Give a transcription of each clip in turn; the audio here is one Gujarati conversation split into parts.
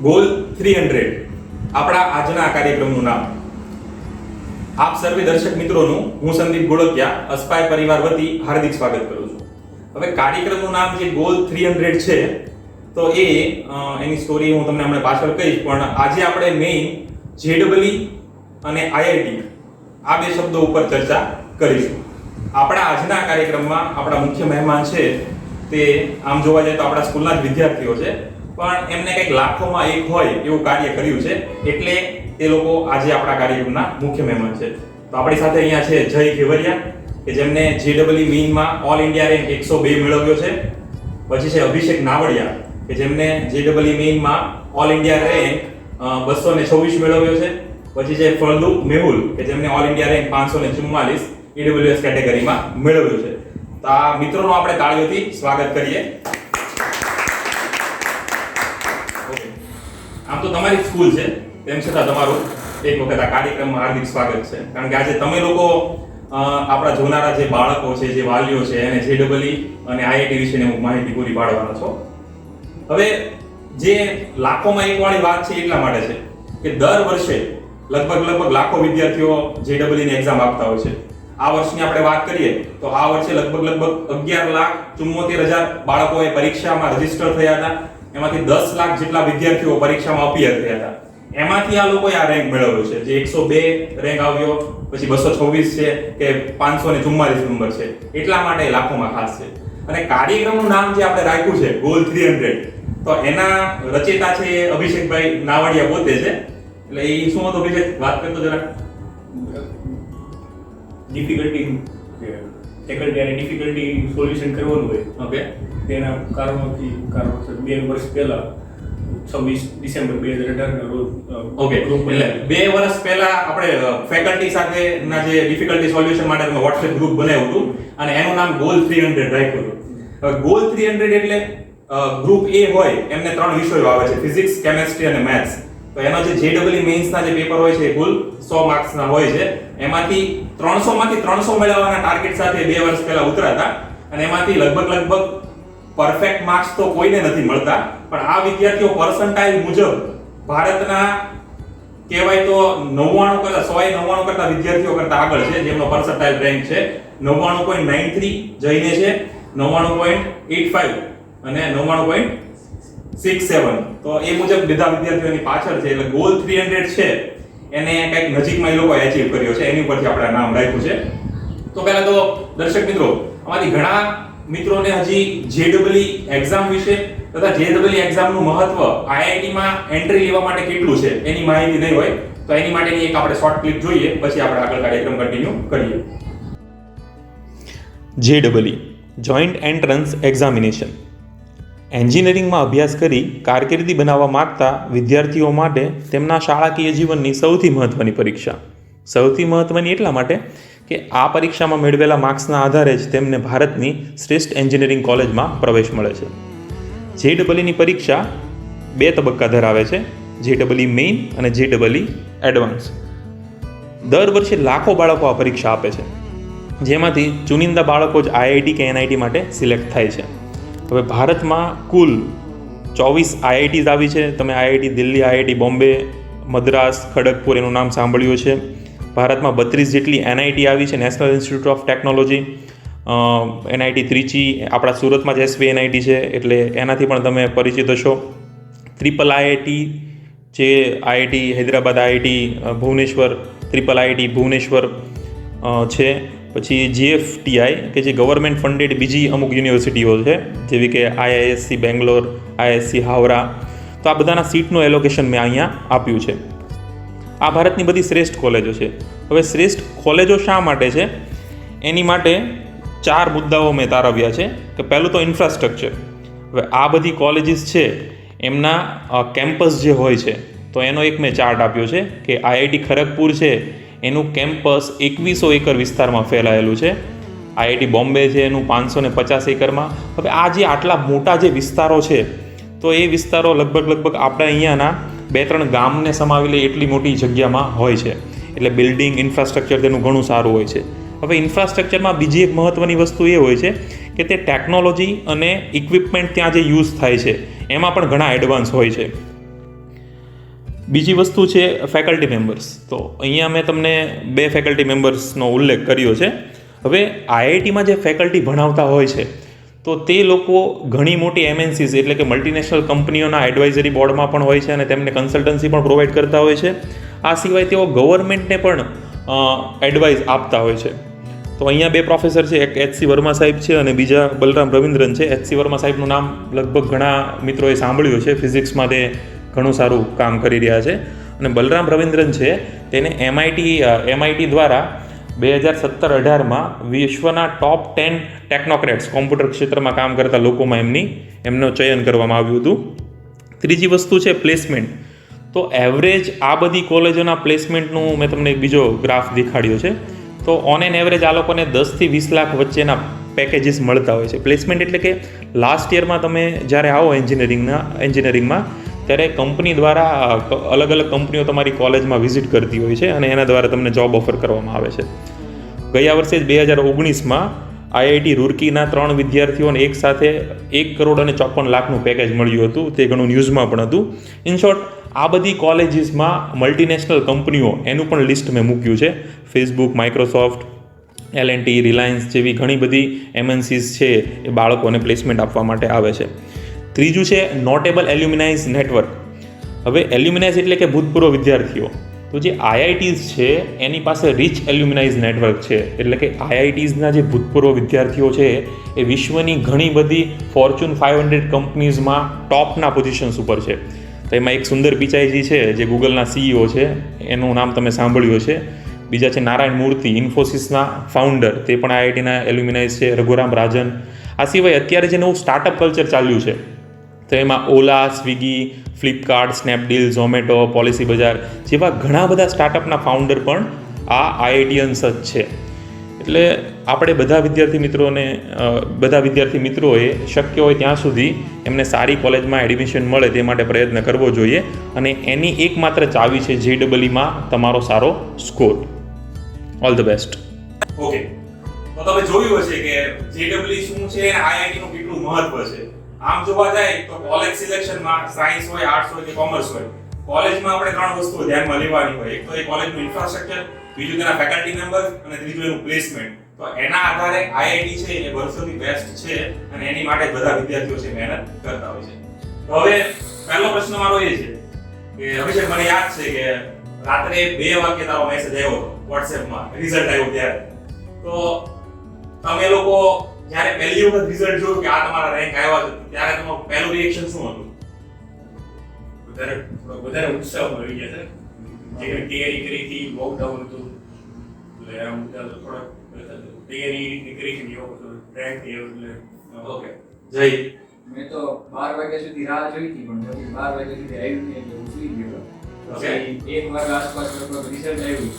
ગોલ 300 આપણા આજના કાર્યક્રમનું નામ. આપ સર્વે દર્શક મિત્રોનું હું સંદીપ ગોળકિયા અસ્પાય પરિવાર વતી હાર્દિક સ્વાગત કરું છું. હવે કાર્યક્રમનું નામ જે ગોલ 300 છે તો એની સ્ટોરી હું તમને હમણાં પાછળ કહીશ, પણ આજે આપણે મેઇન JEE અને IIT આ બે શબ્દો ઉપર ચર્ચા કરીશું. આપણા આજના કાર્યક્રમમાં આપણા મુખ્ય મહેમાન છે તે આમ જોવા જાય તો આપણા સ્કૂલના જ વિદ્યાર્થીઓ છે, પણ એમને કંઈક લાખોમાં એક હોય એવું કાર્ય કર્યું છે, એટલે તે લોકો આજે આપણા કાર્યક્રમના મુખ્ય મહેમાન છે. તો આપણી સાથે અહીંયા છે જય ઘેવરિયા કે જેમને JEE મેઇનમાં ઓલ ઇન્ડિયા રેન્ક 102 મેળવ્યો છે. પછી છે અભિષેક નાવડિયા કે જેમને JEE મેઇનમાં ઓલ ઇન્ડિયા રેન્ક 226 મેળવ્યો છે. પછી છે ફળદુ મેહુલ કે જેમને ઓલ ઇન્ડિયા રેન્ક 544 EWS કેટેગરીમાં મેળવ્યો છે. તો આ મિત્રોનો આપણે તાળીઓથી સ્વાગત કરીએ. આમ તો તમારી સ્કૂલ છે, તેમ છતાં તમારું એક વખત આ કાર્યક્રમમાં હાર્દિક સ્વાગત છે, કારણ કે આજે તમે લોકો આપણા જોનારા જે બાળકો છે, જે વાલીઓ છે, એને JEE અને IIT વિશેની માહિતી પૂરી પાડવાના છો. હવે જે લાખોમાં એક વાળી વાત છે એટલા માટે છે કે દર વર્ષે લગભગ લાખો વિદ્યાર્થીઓ JEE ની એક્ઝામ આપતા હોય છે. આ વર્ષની આપણે વાત કરીએ તો આ વર્ષે લગભગ 11,74,000 બાળકોએ પરીક્ષામાં રજીસ્ટર થયા હતા. એમાંથી 10 લાખ જેટલા વિદ્યાર્થીઓ પરીક્ષામાં અપિયર થયા હતા. એમાંથી આ લોકોએ આ રેન્ક મેળવ્યો છે, જે 102 રેન્ક આવ્યો, પછી 226 છે કે 544 નંબર છે, એટલા માટે લાખોમાં ખાસ છે. અને કાર્યક્રમનું નામ જે આપણે રાખ્યું છે ગોલ 300, તો એના રચેતા છે અભિષેકભાઈ નાવડિયા પોતે છે. એટલે એ શું હતું અભિષેક, વાત કરતો જરા. ડિફિકલ્ટી સોલ્યુશન કરવાનું હોય. ઓકે. તેના કારણોસર 2 વર્ષ પહેલા 26 ડિસેમ્બર 2018 રોજ ઓકે, એટલે 2 વર્ષ પહેલા આપણે ફેકલ્ટી સાથેના જે ડિફિકલ્ટી સોલ્યુશન માટેનું WhatsApp ગ્રુપ બનાવ્યું હતું અને એનું નામ ગોલ 300 રાખ્યું હતું. હવે ગોલ 300 એટલે ગ્રુપ A હોય એમને 3 વિષયો આવે છે, ફિઝિક્સ, કેમેસ્ટ્રી અને મેથ્સ. તો એનો જે JEE મેઇન્સના જે પેપર હોય છે કુલ 100 માર્ક્સના હોય છે. એમાંથી 300 મેળવવાના ટાર્ગેટ સાથે 2 વર્ષ પહેલા ઉતરાતા, અને એમાંથી લગભગ પરફેક્ટ માર્ક્સ તો કોઈને નથી મળતા, પણ આ વિદ્યાર્થીઓ પર્સન્ટાઇલ મુજબ ભારતના કહેવાય તો 99 કરતા વિદ્યાર્થીઓ કરતા આગળ છે, જેમનો પર્સન્ટાઇલ રેન્ક છે 99.93, જઈને છે 99.85 અને 99.67. તો એ મુજબ બધા વિદ્યાર્થીઓની પાછળ છે. એટલે ગોલ 300 છે એને કંઈક નજીકમાં એ લોકોએ અચીવ કર્યો છે, એની ઉપરથી આપણે નામ રાખ્યું છે. તો પહેલા તો દર્શક મિત્રો, આમાંથી ઘણા મિત્રોને હજી JEE એક્ઝામ વિશે તથા JEE એક્ઝામનું મહત્વ IIT માં એન્ટ્રી લેવા માટે કેટલું છે એની માહિતી નહીં હોય, તો એની માટેની એક આપણે શોર્ટ ક્લિપ જોઈએ, પછી આપણે આગળ કાર્યક્રમ કન્ટિન્યુ કરીએ. JEE જોઈન્ટ એન્ટ્રન્સ એક્ઝામિનેશન એન્જિનિયરિંગમાં અભ્યાસ કરી કારકિર્દી બનાવવા માંગતા વિદ્યાર્થીઓ માટે તેમના શાળાકીય જીવનની સૌથી મહત્ત્વની પરીક્ષા. સૌથી મહત્ત્વની એટલા માટે કે આ પરીક્ષામાં મેળવેલા માર્ક્સના આધારે જ તેમને ભારતની શ્રેષ્ઠ એન્જિનિયરિંગ કોલેજમાં પ્રવેશ મળે છે. JEE પરીક્ષા 2 તબક્કા ધરાવે છે, JEE મેઇન અને JEE એડવાન્સ. દર વર્ષે લાખો બાળકો આ પરીક્ષા આપે છે, જેમાંથી ચુનિંદા બાળકો જ IIT કે NIT માટે સિલેક્ટ થાય છે. હવે ભારતમાં કુલ 24 IITs આવી છે. તમે IIT દિલ્હી, IIT બોમ્બે, મદ્રાસ, ખડગપુર એનું નામ સાંભળ્યું છે. ભારતમાં 32 જેટલી NIT આવી છે, national institute of technology, NIT Trichy, આપણા સુરતમાં જ SV NIT છે, એટલે એનાથી પણ તમે પરિચિત હશો. ટ્રિપલ IIT જે IIT Hyderabad, IIT Bhubaneswar, triple IIT Bhubaneswar છે. પછી GFTI કે જે ગવર્મેન્ટ ફંડેડ બીજી અમુક યુનિવર્સિટીઓ છે, જેવી કે IISc બેંગ્લોર, IISc હાવરા. તો આ બધાના સીટનું એલોકેશન મેં અહીંયા આપ્યું છે. આ ભારતની બધી શ્રેષ્ઠ કોલેજો છે. હવે શ્રેષ્ઠ કોલેજો શા માટે છે એની માટે 4 મુદ્દાઓ મેં તારવ્યા છે. કે પહેલું તો ઇન્ફ્રાસ્ટ્રક્ચર. હવે આ બધી કોલેજીસ છે એમના કેમ્પસ જે હોય છે, તો એનો એક મેં ચાર્ટ આપ્યો છે કે IIT ખરગપુર છે એનું કેમ્પસ 2100 એકર વિસ્તારમાં ફેલાયેલું છે. IIT બોમ્બે છે એનું 550 એકરમાં. હવે આ જે આટલા મોટા જે વિસ્તારો છે, તો એ વિસ્તારો લગભગ આપણા અહીંયાના 2-3 ગામને સમાવી લે એટલી મોટી જગ્યામાં હોય છે. એટલે બિલ્ડિંગ ઇન્ફ્રાસ્ટ્રક્ચર તેનું ઘણું સારું હોય છે. હવે ઇન્ફ્રાસ્ટ્રક્ચરમાં બીજી એક મહત્ત્વની વસ્તુ એ હોય છે કે તે ટેકનોલોજી અને ઇક્વિપમેન્ટ ત્યાં જે યુઝ થાય છે એમાં પણ ઘણા એડવાન્સ હોય છે. બીજી વસ્તુ છે ફેકલ્ટી મેમ્બર્સ. તો અહીંયા મેં તમને 2 ફેકલ્ટી મેમ્બર્સનો ઉલ્લેખ કર્યો છે. હવે આઈઆઈટીમાં જે ફેકલ્ટી ભણાવતા હોય છે તો તે લોકો ઘણી મોટી એમએનસીઝ એટલે કે મલ્ટીનેશનલ કંપનીઓના એડવાઇઝરી બોર્ડમાં પણ હોય છે અને તેમને કન્સલ્ટન્સી પણ પ્રોવાઈડ કરતા હોય છે. આ સિવાય તેઓ ગવર્મેન્ટને પણ એડવાઇસ આપતા હોય છે. તો અહીંયા 2 પ્રોફેસર છે, એક એચ.સી. વર્મા સાહેબ છે અને બીજા બલરામ રવિન્દ્રન છે. એચ.સી. વર્મા સાહેબનું નામ લગભગ ઘણા મિત્રોએ સાંભળ્યું છે. ફિઝિક્સમાં તે ઘણું સારું કામ કરી રહ્યા છે. અને બલરામ રવિન્દ્રન છે તેને એમઆઈટી દ્વારા 2017-18માં વિશ્વના ટોપ 10 ટેકનોક્રેટ્સ કોમ્પ્યુટર ક્ષેત્રમાં કામ કરતા લોકોમાં એમનું ચયન કરવામાં આવ્યું હતું. ત્રીજી વસ્તુ છે પ્લેસમેન્ટ. તો એવરેજ આ બધી કોલેજોના પ્લેસમેન્ટનું મેં તમને એક બીજો ગ્રાફ દેખાડ્યો છે. તો ઓન એન એવરેજ આ લોકોને 10 થી 20 લાખ વચ્ચેના પેકેજીસ મળતા હોય છે. પ્લેસમેન્ટ એટલે કે લાસ્ટ યરમાં તમે જ્યારે આવો એન્જિનિયરિંગમાં ત્યારે કંપની દ્વારા અલગ અલગ કંપનીઓ તમારી કોલેજમાં વિઝિટ કરતી હોય છે અને એના દ્વારા તમને જોબ ઓફર કરવામાં આવે છે. ગયા વર્ષે જ 2019માં આઈઆઈટી રૂરકીના 3 વિદ્યાર્થીઓને એક સાથે 1,54,00,000નું પેકેજ મળ્યું હતું. તે ઘણું ન્યૂઝમાં પણ હતું. ઇન શોર્ટ, આ બધી કોલેજીસમાં મલ્ટીનેશનલ કંપનીઓ એનું પણ લિસ્ટ મેં મૂક્યું છે. ફેસબુક, માઇક્રોસોફ્ટ, એલ&ટી, રિલાયન્સ જેવી ઘણી બધી એમએનસીઝ છે એ બાળકોને પ્લેસમેન્ટ આપવા માટે આવે છે. ત્રીજું છે નોટેબલ એલ્યુમિનાઇઝ નેટવર્ક. હવે એલ્યુમિનાઇઝ એટલે કે ભૂતપૂર્વ વિદ્યાર્થીઓ. તો જે આઈઆઈટીઝ છે એની પાસે રીચ એલ્યુમિનાઇઝ નેટવર્ક છે. એટલે કે આઈઆઈટીઝના જે ભૂતપૂર્વ વિદ્યાર્થીઓ છે એ વિશ્વની ઘણી બધી ફોર્ચ્યુન 500 કંપનીઝમાં ટોપના પોઝિશન્સ ઉપર છે. તો એમાં એક સુંદર પિચાઈજી છે જે ગૂગલના સીઈઓ છે, એનું નામ તમે સાંભળ્યું છે. બીજા છે નારાયણ મૂર્તિ, ઇન્ફોસિસના ફાઉન્ડર, તે પણ આઈઆઈટીના એલ્યુમિનાઇઝ છે. રઘુરામ રાજન. આ સિવાય અત્યારે જે નવું સ્ટાર્ટઅપ કલ્ચર ચાલ્યું છે તો એમાં ઓલા, સ્વિગી, ફ્લિપકાર્ટ, સ્નેપડીલ, ઝોમેટો, પોલિસી બજાર જેવા ઘણા બધા સ્ટાર્ટઅપના ફાઉન્ડર પણ આ આઈઆઈટીયન્સ જ છે. એટલે આપણે બધા વિદ્યાર્થી મિત્રોએ શક્ય હોય ત્યાં સુધી એમને સારી કોલેજમાં એડમિશન મળે તે માટે પ્રયત્ન કરવો જોઈએ અને એની એકમાત્ર ચાવી છે JEEમાં તમારો સારો score. All the best. Okay, તો તમે જોયું હશે કે JEE શું છે અને આઈઆઈટી નું કેટલું મહત્વ છે. આમ જોવા જાય તો કોલેજ સિલેક્શનમાં સાયન્સ હોય, આર્ટ્સ હોય કે કોમર્સ હોય, કોલેજમાં આપણે 3 વસ્તુઓ ધ્યાનમાં લેવાની હોય. એક તો એ કોલેજનું ઇન્ફ્રાસ્ટ્રક્ચર, બીજું તેના ફેકલ્ટી મેમ્બર્સ અને ત્રીજું એનું પ્લેસમેન્ટ. તો એના આધારે આઈઆઈટી છે એ વર્ષોથી બેસ્ટ છે અને એની માટે બધા વિદ્યાર્થીઓ છે મહેનત કરતા હોય છે. તો હવે પહેલો પ્રશ્ન મારો એ છે કે અભિષેક, મને યાદ છે કે રાત્રે 2 વાગે તારો મેસેજ આવ્યો WhatsAppમાં રિઝલ્ટ આવ્યો ત્યારે. તો તમે લોકો જ્યારે પહેલી વખત રિઝલ્ટ જોયું કે આ તમારા રેન્ક આવ્યા છે ત્યારે તમારું પહેલું રિએક્શન શું હતું? વધારે ઉત્સાહ મળી ગયા છે. જે તૈયારી કરી હતી, લોકડાઉન હતું એટલે આમ થોડા તૈયારી કરી હતી રેન્ક એટલે. ઓકે, જય. મેં તો 12 વાગ્યા સુધી રાહ જોઈ હતી પણ પછી 12 વાગ્યા સુધી આવ્યું નહીં એટલે હું સુઈ ગયો. પછી 1 વાગ્યા આસપાસ લગભગ રિઝલ્ટ આવ્યું.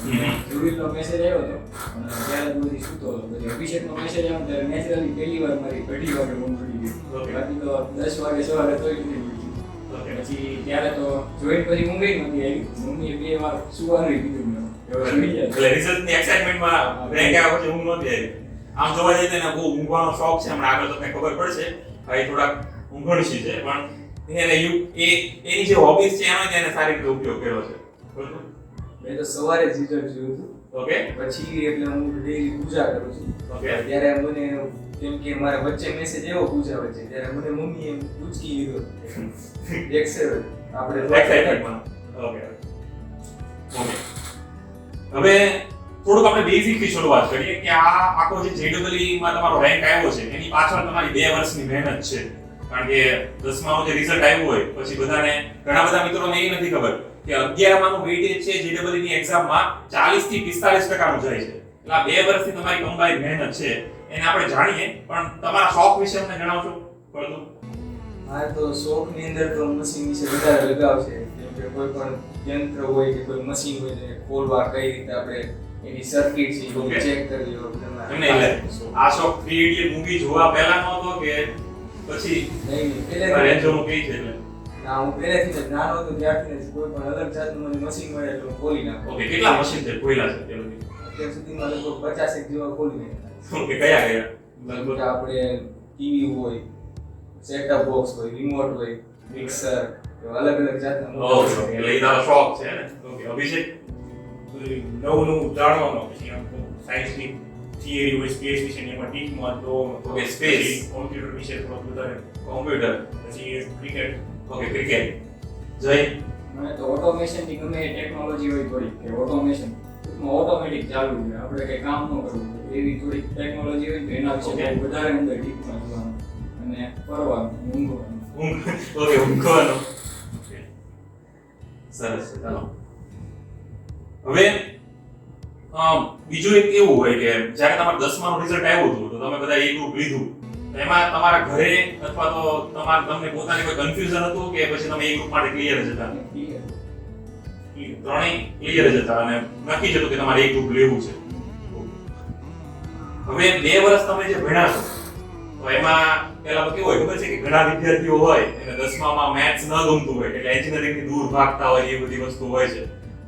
જુરીનો મેસેજ આવ્યો હતો અને ત્યારે હું બધી સૂતો હતો. પછી અભિષેકનો મેસેજ આવ્યો ત્યારે નેચરલી પહેલી વાર મારી 2:30 વાગે ઊંઘ ઉડી ગઈ. બાકી તો 10 વાગે સવારે તોય નથી ઉઠી. પછી ત્યારે તો જોઈન પછી ઊંઘ નથી આવી. મમ્મીએ 2 વાર સુવાનું કીધું મેં. એટલે રિઝલ્ટની એક્સાઇટમેન્ટમાં રેન્ક આવ્યા પછી ઊંઘ નહોતી આવી. આમ જોવા જઈએ તો એને બહુ ઊંઘવાનો શોખ છે. હમણાં આગળ તમને ખબર પડશે. ભાઈ થોડાક ઊંઘણશી છે પણ એની જે હોબીઝ છે એનો એને સારી રીતે ઉપયોગ કર્યો છે. બરોબર. મેં તો સવારે જ રિઝલ્ટ જોયું હતું. ઓકે. પછી એટલે હું ડેઈલી પૂજા કરું છું. ઓકે. ત્યારે મને કેમ કે મારા વચ્ચે મેસેજ એવો પૂજા વચ્ચે ત્યારે મને મમ્મીએ પૂછકી લીધો એક્સેલ આપણે એક્સાઇટમેન્ટમાં. ઓકે. ઓકે. હવે થોડુંક આપણે બેઝિક થી શરૂઆત કરીએ કે આ આખો જે JEE માં તમારો રેન્ક આવ્યો છે એની પાછળ તમારી 2 વર્ષની મહેનત છે. કારણ કે 10માનું જે રિઝલ્ટ આવ્યું હોય પછી બધાને ઘણા બધા મિત્રોને એ નથી ખબર કે 11માનું વેઇટેજ છે JEE ની એક્ઝામમાં 40 થી 45% નું જાય છે. એટલે આ 2 વર્ષની તમારી કમ્બાઈન્ડ મહેનત છે એને આપણે જાણીએ પણ તમારા શોખ વિશે અમને જણાવશો પડતું? હા, તો શોખની અંદર તો મશીન વિશે વધારે લગાવ છે. જેમ કે કોઈ પણ યંત્ર હોય કે કોઈ મશીન હોય તેને ખોલવા કઈ રીતે આપણે એની સર્કિટ છે એ ચેક કરી લો. આ શોખ 3 ઇડિયટ મૂવી જોવા પહેલાનો હતો કે પછી નહીં પહેલેથી રેન્જોનું કઈ છે? એટલે ના, હું પહેલેથી જ નાનો હતો ત્યારથી જ કોઈ પણ અલગ જાતનું મને મશીન મળે એટલે હું ખોલી નાખું. ઓકે, કેટલા મશીન છે ખોલ્યા છે અત્યાર સુધી? અત્યાર સુધીમાં લગભગ 50 જેવા ખોલી નાખ્યા. ઓકે, કયા લગભગ આપણે ટીવી હોય, સેટઅપ બોક્સ હોય, રિમોટ હોય, મિક્સર, તો અલગ અલગ જાતના ઓકે એટલે એ તારો શોખ છે ને. ઓકે અભિષેક? નવું જાણવાનો પછી સાયન્સની થિયરી હોય સ્પેસ વિશેની એમાં ડીપમાં તો Okay, space. કોમ્પ્યુટર વિશે થોડું વધારે કોમ્પ્યુટર. પછી ક્રિકેટ ઓકે ક્રિકેટ. જય? મને તો ઓટોમેશન ની ગમે એ ટેકનોલોજી હોય થોડી કે ઓટોમેશન ઓટોમેટિક ચાલુ છે આપણે કઈ કામ ન કરવું એવી થોડી ટેકનોલોજી હોય તો એના વિશે Okay. બહુ વધારે અંદર ડીપમાં જોવાનું અને ફરવાનું ઊંઘવાનું. ઓકે ઊંઘવાનો. સરસ છે ચાલો. હવે બીજું એક એવું હોય કે જ્યારે તમારું 10મા નું રિઝલ્ટ આવ્યું હતું તો તમે બધા એ ગ્રુપ લીધું તો એમાં તમારા ઘરે અથવા તો તમને પોતાને કોઈ કન્ફ્યુઝન હતું કે પછી તમે એ ગ્રુપ માટે ક્લિયર જ હતા? ત્રણેય ક્લિયર જ હતા અને નક્કી જ હતું કે તમારે એક ગ્રુપ લેવું છે. હવે 2 વર્ષ તમે જે ભણ્યા છો તો એમાં પેલા તો કેવું હોય ખબર છે કે ઘણા વિદ્યાર્થીઓ હોય એને 10મામાં મેથ્સ ન ગમતું હોય એટલે એન્જિનિયરિંગ ની દૂર ભાગતા હોય એ બધી વસ્તુ હોય છે.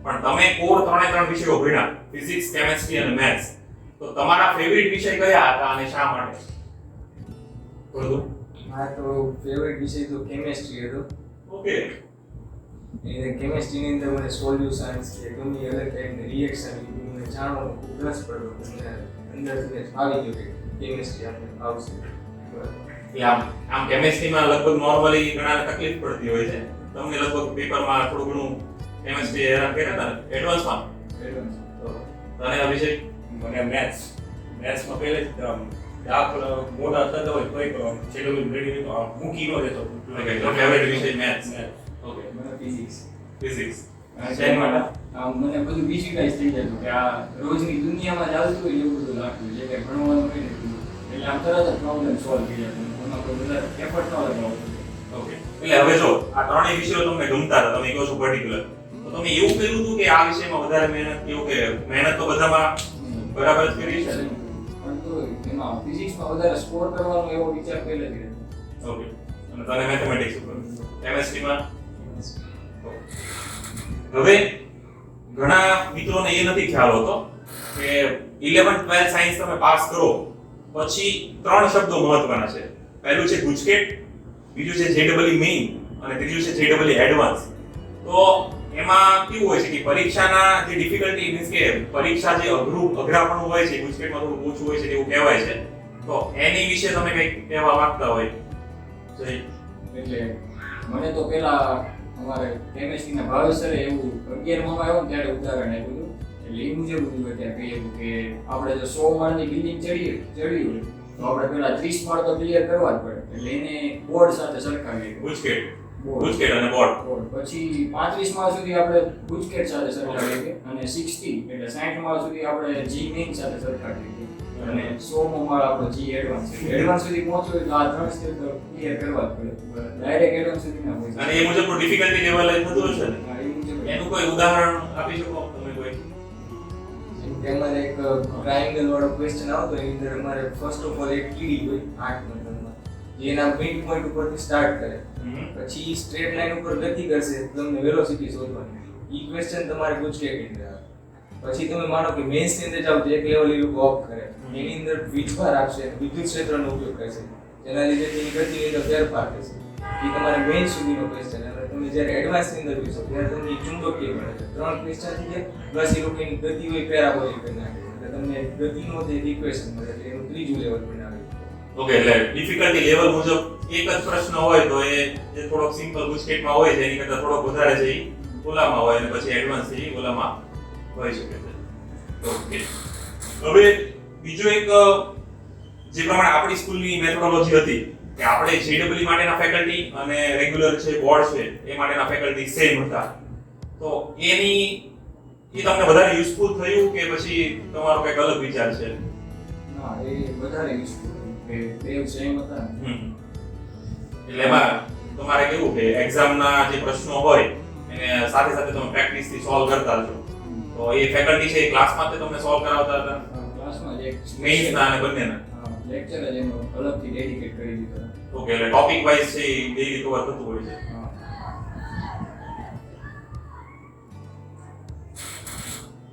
પણ તમે કોર 3 વિષયો ભણ્યા ફિઝિક્સ, કેમેસ્ટ્રી અને મેથ્સ તો તમારા ફેવરિટ વિષય કયા હતા અને શા માટે? બરોબર. મારો તો ફેવરિટ વિષય તો કેમેસ્ટ્રી હતો. ઓકે એ કેમેસ્ટ્રીની અંદર મને સોલ્યુશન્સ કે ગમે અલગ ટાઈપની રિએક્શન મને જાણવાનો ખૂબ રસ પડ્યો અને અંદરથી આવી ગયો કે કેમેસ્ટ્રી આપણે આવશે. એટલે આમ કેમેસ્ટ્રીમાં લગભગ નોર્મલી ઘણાને તકલીફ પડતી હોય છે. તમને લગભગ પેપરમાં થોડું ઘણું કેમેસ્ટ્રી હેરાન કર્યા હતા ને એડવાન્સમાં? તને અભિષેક? મને મેથ્સમાં પહેલેથી જ દાખલા મોટા થતા હોય તોય છેલ્લું રેડી તો મૂકી ન દેતો. ઓકે તો ફેવરિટ વિષય મેથ્સ. ઓકે મને ફિઝિક્સ ફિઝિક્સ. શેના માટે મને બધું વિઝ્યુલાઇઝ થઈ જતું કે આ રોજની દુનિયામાં ચાલતું હોય એવું બધું લાગતું જે કંઈ ભણવાનું હોય ને એટલે આમ તરત જ પ્રોબ્લેમ સોલ્વ થઈ જતો એમાં કોઈ વધારે એફર્ટ ન લગાવતો. ઓકે એટલે હવે જો આ ત્રણેય વિષયો તમને ગમતા હતા તમે કહો છો પર્ટિક્યુલર તો તમે એવું કર્યું હતું કે આ વિષયમાં વધારે મહેનત કેવું કે મહેનત તો બધામાં બરાબર જ કરી છે ને? પણ તો એમાં ફિઝિક્સમાં વધારે સ્કોર કરવાનો એવો વિચાર પહેલેથી હતો. ઓકે અને તને મેથેમેટિક્સ ઉપર કેમેસ્ટ્રીમાં? હવે ઘણા મિત્રોને એ નથી ખ્યાલ હોતો કે 11th 12th સાયન્સ તમે પાસ કરો પછી 3 શબ્દો મહત્વના છે. પહેલું છે ગુજકેટ, બીજું છે જેડબલઈ મેઇન અને ત્રીજું છે જેડબલઈ એડવાન્સ. તો એમાં કેવું હોય છે કે પરીક્ષાના જે ડિફિકલ્ટી મીન્સ કે પરીક્ષા જે અઘરાપણું હોય છે ગુજકેટમાં થોડું ઓછું હોય છે એવું કહેવાય છે. તો એની વિશે તમે કંઈક કહેવા માંગતા હોય? જય. એટલે મને તો પેલા અમારે કેમેસ્ટ્રીના ભાવેસરે એવું 11માં આવ્યો ને ત્યારે ઉદાહરણ આપ્યું હતું એટલે એ મુજબ બધું અત્યારે કહીએ કે આપણે જો 100 માળની બિલ્ડિંગ ચડવી હોય તો આપણે પેલા 30 માળ તો ક્લિયર કરવા જ પડે એટલે એને બોર્ડ સાથે સરખાવીએ. ગુજકેટ અને બોર્ડ. પછી 35 માળ સુધી આપણે ગુજકેટ સાથે સરખાવીએ અને 60 એટલે 60 માળ સુધી આપણે જી મેઇન સાથે સરખાવીએ અને 100મો માળ આપણો જી એડવાન્સ સુધી પહોંચવું હોય તો આ 3 સ્ટેપ તો ક્લિયર કરવા જ પડે. ડાયરેક્ટ એડવાન્સ સુધી ના પહોંચી અને એ મુજબનું ડિફિકલ્ટી લેવલ થતું હશે ને? હા, એ મુજબ એનું કોઈ ઉદાહરણ આપી શકો તમે કોઈ? તેમાં એક ટ્રાયેંગલ વાળો ક્વેશ્ચન આવતો એની અંદર અમારે ફર્સ્ટ ઓફ ઓલ એક કીડી હોય 8 નંબરમાં જે એના મિડ પોઈન્ટ ઉપરથી સ્ટાર્ટ કરે પછી સ્ટ્રેટ લાઈન ઉપર ગતિ કરશે તમને વેલોસિટી શોધવાની. ઈ ક્વેશ્ચન તમારે ગુજકેટની અંદર આવે. પછી તમે માનો કે મેઇન્સની અંદર જાવ તો એક લેવલ એ લોકો ઓફ કરે એની અંદર વીજભાર આપશે વિદ્યુત ક્ષેત્રનો ઉપયોગ કરશે જેના લીધે તેની ગતિની અંદર ફેરફાર થશે. એ તમારે મેઇન સુધીનો ક્વેશ્ચન અને તમે જ્યારે એડવાન્સની અંદર જોશો ત્યારે તમને ચુંબકીય મળે છે. 3 ક્વેશ્ચન થઈ ગયા પ્લસ એ લોકોની ગતિ હોય પેરાબોલિક કરી નાખે એટલે તમને ગતિનો જે ઇક્વેશન મળે એટલે એનું ત્રીજું લેવલ બનાવે. ઓકે એટલે ડિફિકલ્ટી લેવલ મુજબ એક જ પ્રશ્ન હોય તો એ જે થોડોક સિમ્પલ ગુજકેટમાં હોય છે એની કરતાં થોડોક વધારે છે એ ઓલામાં હોય અને પછી એડવાન્સ છે એ ઓલામાં હોઈ શકે છે. ઓકે હવે બીજો એક જે પ્રમાણે આપણી સ્કૂલની મેથોડોલોજી હતી કે આપણે જેડબલઈ માટેના ફેકલ્ટી અને રેગ્યુલર છે બોર્ડ છે એ માટેના ફેકલ્ટી સેમ હતા તો એ તમને વધારે યુઝફુલ થયું કે પછી તમારો કંઈક અલગ વિચાર છે? ના એ વધારે યુઝફુલ કે બે સેમ હતા ને. એટલે એમાં તમારે કેવું કે એક્ઝામના જે પ્રશ્નો હોય એને સાથે સાથે તમે પ્રેક્ટિસથી સોલ્વ કરતા છો તો એ ફેકલ્ટી છે એ ક્લાસમાં જ તમને સોલ્વ કરાવતા હતા? ક્લાસમાં જ એક મેઇન્સના અને બંનેના? લેક્ચર જ એનો અલગથી ડેડિકેટ કરી દીધો. ઓકે એટલે ટોપિક વાઇઝ છે એ ડેઈલી કવર થતું હોય છે.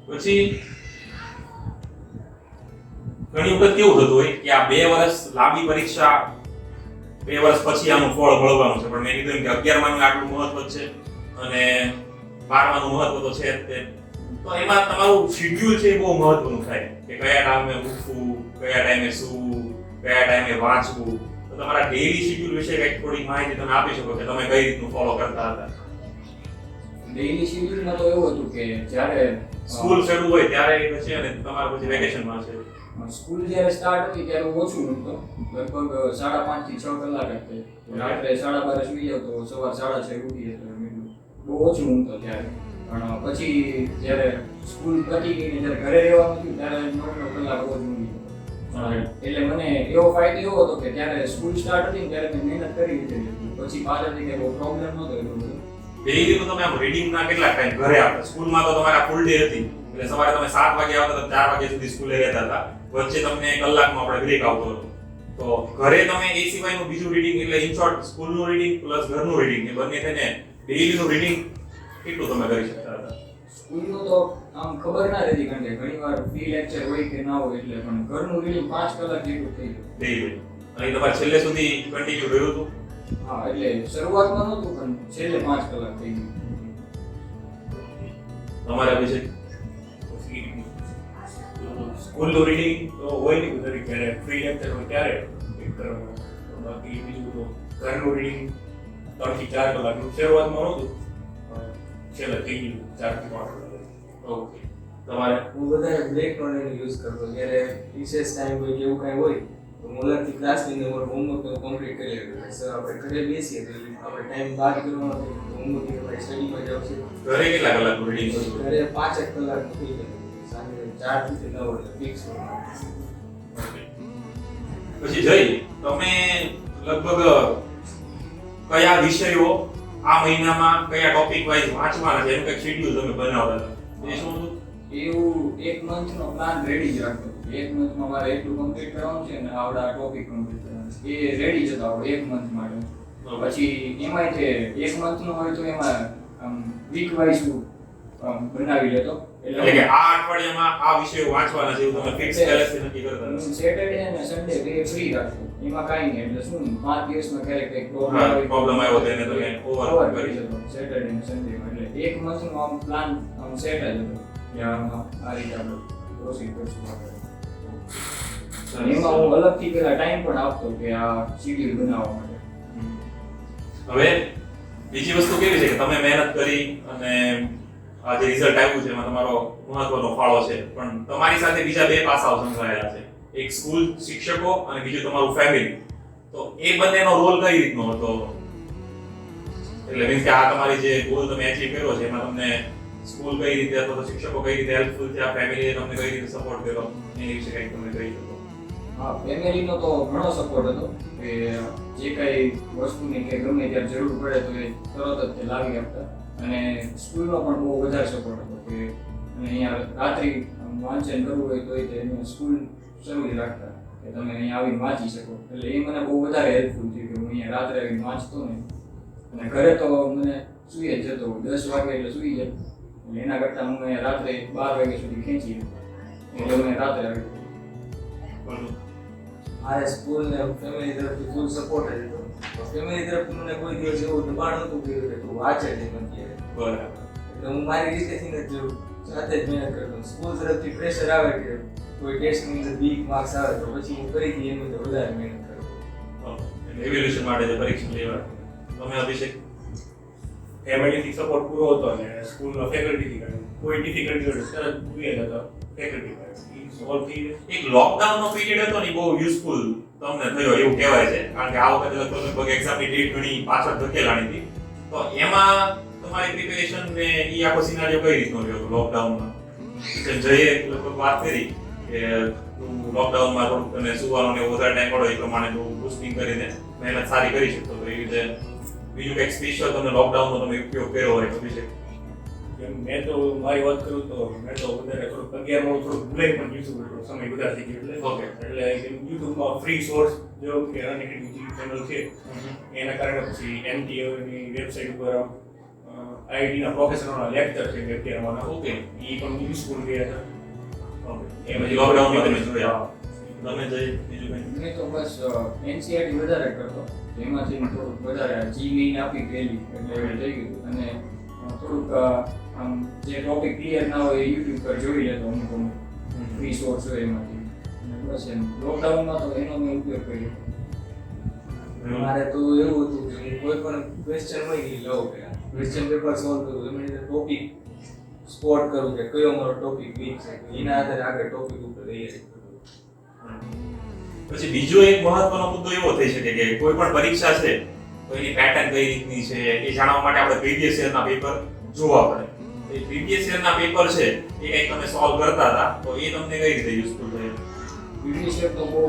પછી ઘણી વખત કેવું થતું હોય કે આ 2 વર્ષ લાંબી પરીક્ષા 2 વર્ષ પછી આનું ફળ મળવાનું છે, પણ મેં કીધું એમ કે 11માનું આટલું મહત્વ છે અને 12માનું મહત્વ તો છે જ તે. તો એમાં તમારું શેડ્યુલ છે એ બહુ મહત્વનું થાય કે કયા ટાઈમે ઉઠવું, કયા ટાઈમે સૂવું, કયા ટાઈમે વાંચવું. તો તમારા ડેઈલી શેડ્યુલ વિશે કંઈક થોડી માહિતી તમે આપી શકો કે તમે કઈ રીતનું ફોલો કરતા હતા? ડેઈલી શેડ્યુલમાં તો એવું હતું કે જ્યારે સ્કૂલ શરૂ હોય ત્યારે પછી અને તમારા પછી વેકેશનમાં છે. સ્કૂલ જ્યારે સ્ટાર્ટ હતી ત્યારે ઓછું ઊંઘતો, લગભગ 5.5 થી 6 કલાક જ. રાત્રે 12:30 સુઈ જાવ તો સવાર 6:30 ઉઠી જતો. બહુ ઓછું ઊંઘતો ત્યારે. પણ પછી જ્યારે સ્કૂલ પતી ગઈ ને જ્યારે ઘરે રહેવાનું થયું ત્યારે 9 કલાક રોજ ઊંઘી જતો. એટલે મને એવો ફાયદો એવો હતો કે ત્યારે સ્કૂલ સ્ટાર્ટ હતી ને ત્યારે મેં મહેનત કરી લીધી. પછી પાછળથી કંઈ બહુ પ્રોબ્લેમ નહોતો એટલો બધો. ડેઈલી તમે આમ રીડિંગના કેટલા ટાઈમ ઘરે આવતા? સ્કૂલમાં તો તમારા ફૂલ ડે હતી એટલે સવારે તમે 7 વાગે આવતા તો 4 વાગ્યા સુધી સ્કૂલે રહેતા હતા. વચ્ચે તમને કલાકનો આપણે બ્રેક આવતો હતો. તો ઘરે તમે એ સિવાયનું બીજું રીડિંગ એટલે ઇન શોર્ટ સ્કૂલનું રીડિંગ પ્લસ ઘરનું રીડિંગ એ બંને થઈને ડેઈલીનું રીડિંગ કેટલું તમે કરી શકતા હતા? સ્કૂલનું તો આમ ખબર ના રહેતી કારણ કે ઘણીવાર ફ્રી લેક્ચર હોય કે ના હોય એટલે, પણ ઘરનું રીડિંગ 5 કલાક જેટલું થઈ ગયું ડેઈલી. અને તમારે છેલ્લે સુધી કન્ટિન્યુ રહ્યું હતું? હા, એટલે શરૂઆતમાં નહોતું પણ છેલ્લે 5 કલાક થઈ ગયું. તમારે અભિષેક? સ્કૂલનું રીડિંગ તો હોય નહીં દરેક જ્યારે ફ્રી લેક્ચર હોય ત્યારે એક કરવાનું. બાકી બીજું તો ઘરનું રીડિંગ 3 થી 4 કલાકનું શરૂઆતમાં નહોતું, છેલ્લે થઈ ગયું 4 થી 5 કલાક. ઓકે. તમારે? હું વધારે બ્રેક નો યુઝ કરતો. જ્યારે રિસેસ ટાઈમ હોય કે એવું કાંઈ હોય તો હું અલગથી ક્લાસ લઈને મારું હોમવર્ક કમ્પ્લીટ કરી લઉં. સર આપણે ઘરે બેસીએ તો આપણે ટાઈમ બહાર કરવાનો તો હોમવર્ક અમારી સ્ટડીમાં જ આવશે. ઘરે કેટલા કલાકનું રીડિંગ કર્યું? ઘરે 5 કલાકનું થઈ જાય. સાંજે 4 થી 9 એટલે ફિક્સ હોય. પછી જઈ તમે લગભગ કયા વિષયો આ મહિનામાં કયા ટોપિક વાઇઝ વાંચવાના છે એનું કંઈક શેડ્યુલ તમે બનાવતા હતા? એ શું હતું? એવું એક મંથનો પ્લાન રેડી જ રાખતો. એક મંથમાં મારે એટલું કમ્પ્લીટ કરવાનું છે ને આવડા ટોપિક કમ્પ્લીટ કરવાનું છે. એ રેડી જ હતો આપણો એક મંથ માટે. પછી એમાંય તે એક મંથનો હોય તો એમાં વીક વાઇઝ બનાવી લેતો. એટલે કે આ અઠવાડિયામાં આ વિષયો વાંચવાના છે એવું તમે ફિક્સ પહેલેથી નક્કી કરતા હતા? સેટરડે અને સન્ડે બે ફ્રી રાખતો. એમાં કાંઈ નહીં એટલે શું 5 દિવસમાં ક્યારેક કંઈક પ્રોબ્લેમ આવ્યો તો એને તમે ઓવર કરી શકો. સેટરડે અને સન્ડેમાં એટલે એક મંથનો આમ પ્લાન આમ સેટ જ હતો કે આ રીતે આપણે પ્રોસીડ કરશું આપણે. અને એમાં હું અલગથી પેલા ટાઈમ પણ આપતો કે આ શેડ્યુલ બનાવવા માટે. હવે બીજી વસ્તુ કેવી છે કે તમે મહેનત કરી અને આ જે રિઝલ્ટ આવ્યું છે એમાં તમારો મહત્વનો ફાળો છે, પણ તમારી સાથે બીજા 2 પાસાઓ સંકળાયેલા છે. એક સ્કૂલ શિક્ષકો અને બીજું તમારું ફેમિલી. તો એ બંનેનો રોલ કઈ રીતનો હતો? એટલે મીન્સ કે આ તમારી જે ગોલ તમે અચીવ કર્યો છે એમાં તમને સ્કૂલ કઈ રીતે અથવા તો શિક્ષકો કઈ રીતે હેલ્પફુલ છે, આ ફેમિલીએ તમને કઈ રીતે સપોર્ટ કર્યો એની વિશે કંઈક તમે કહી શકો? હા, ફેમિલીનો તો ઘણો સપોર્ટ હતો કે જે કઈ વસ્તુની કે ગમે ત્યારે જરૂર પડે તો એ તરત જ તે લાવી આપતા. અને સ્કૂલનો પણ બહુ વધારે સપોર્ટ હતો કે અને અહીંયા રાત્રિ વાંચન કરવું હોય તો એ સ્કૂલ શરૂ જ રાખતા કે તમે અહીંયા આવીને વાંચી શકો. એટલે એ મને બહુ વધારે હેલ્પફુલ થયું કે હું અહીંયા રાત્રે આવીને વાંચતો ને. અને ઘરે તો મને સૂઈ જ જતો 10 વાગે એટલે સૂઈ જાય. એટલે એના કરતાં હું અહીંયા રાત્રે 12 વાગ્યા સુધી ખેંચી એટલે મને રાત્રે આવી. મારે સ્કૂલ ને ફેમિલી તરફથી ફૂલ સપોર્ટ જ હતો. ફેમિલી તરફથી મને કોઈ દિવસ એવું દબાણ નહોતું કર્યું કે તું વાંચે જ નહીં અત્યારે. બરાબર. એટલે હું મારી રીતેથી જ સાથે જ મહેનત કરતો. સ્કૂલ તરફથી પ્રેશર આવે કે કોઈ ટેસ્ટની અંદર વીક માર્ક્સ આવે તો પછી હું ફરીથી એની અંદર વધારે મહેનત કરતો. એવેલ્યુએશન માટે જે પરીક્ષા લેવા. તમે અભિષેક? ફેમિલીથી સપોર્ટ પૂરો હતો અને સ્કૂલમાં ફેકલ્ટીથી કર્યું. કોઈ ડિફિકલ્ટી હોય તરત પૂરી હતો ફેકલ્ટી કર્યું. સોલ્વ થઈ ગયું. એક લોકડાઉનનો પીરિયડ હતો ને બહુ યુઝફુલ તમને થયો એવું કહેવાય છે, કારણ કે આ વખતે લગભગ એક્ઝામની ડેટ ઘણી પાછળ ધકેલાણી હતી. તો એમાં તમારી પ્રિપેરેશન ને ઈ આખો સિનારિયો કઈ રીતનો રહ્યો હતો લોકડાઉનમાં? જઈએ લગભગ વાત કરી કે લોકડાઉનમાં થોડુંક તને સુવાનો ને વધારે ટાઈમ પડ્યો એ પ્રમાણે તું બુસ્ટિંગ કરીને મહેનત સારી કરી શકતો. તો એ રીતે બીજું કંઈક સ્પેશિયલ તમને લોકડાઉનનો તમે ઉપયોગ કર્યો હોય તો વિશે? મેં તો મારી વાત કરું તો મેં તો વધારે થોડુંક 11માં થોડુંક ભૂલાઈ પણ ગયું હતું, સમય વધારે થઈ ગયો એટલે યુટ્યુબમાં ફ્રી સોર્સ જો કે અનએકેડમી ચેનલ છે એના કારણે પછી એનટીએની વેબસાઇટ ઉપર આઈઆઈટીના પ્રોફેસરોના લેક્ચર છે 11માં. ઓકે. એ પણ યુઝફુલ રહ્યા છે. એ પછી લોકડાઉનમાં તમે જોયા? તમે જઈ બીજું કંઈ? મેં તો બસ NCERT વધારે કરતો, એમાંથી થોડુંક વધારે GME આપી ગયેલી એટલે એવું થઈ ગયું. અને થોડુંક આમ જે ટોપિક ક્લિયર ના હોય એ YouTube પર જોઈ લેતો અમુક ફ્રી સોર્સ હોય એમાંથી. અને બસ એમ લોકડાઉનમાં તો એનો મેં ઉપયોગ કર્યો. મારે તો એવું હતું કે હું કોઈ પણ ક્વેશ્ચન હોય એ લઉં પહેલા ક્વેશ્ચન પેપર સોલ્વ કરું એમાં ટોપિક સ્પોટ કરું કે કયો મારો ટોપિક વીક છે તો એના આધારે આગળ ટોપિક ઉપર તૈયારી કરું. પછી બીજો એક મહત્વનો મુદ્દો એવો થઈ શકે કે કોઈ પણ પરીક્ષા છે તો એની પેટર્ન કઈ રીતની છે એ જાણવા માટે આપણે પ્રીવિયસ યરના પેપર જોવા પડે. એ પ્રીવિયસ યરના પેપર છે એ કંઈક તમે સોલ્વ કરતા હતા તો એ તમને કઈ રીતે યુઝફુલ થયું? પ્રીવિયસ યર તો બહુ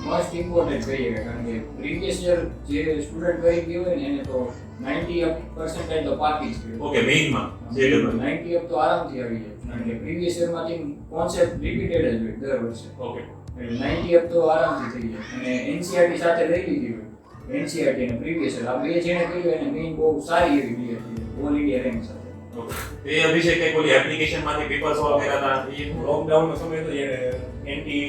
મોસ્ટ ઇમ્પોર્ટન્ટ કહીએ કારણ કે પ્રીવિયસ યર જે સ્ટુડન્ટ કરી ગયો હોય ને એને તો 90% તો પાકી જ ગયો. ઓકે, મેઇનમાં જે લેવલ 90 અપ તો આરામથી આવી જાય કારણ કે પ્રીવિયસ યરમાંથી કોન્સેપ્ટ રિપીટેડ જ હોય દર વર્ષે. ઓકે, એટલે 90 અપ તો આરામથી થઈ જાય. અને NCERT સાથે લઈ લીધી હોય NCERT અને પ્રીવિયસ યર આ બે જેને કર્યું એને મેઇન બહુ સારી એવી ક્લિયર થઈ જાય ઓલ ઇન્ડિયા રેન્ક સાથે. ઓકે. એ અભિષેક કઈ કોઈ એપ્લિકેશનમાંથી પેપર સોલ્વ કર્યા હતા એ લોકડાઉનનો સમય હતો જ્યારે એન્ટી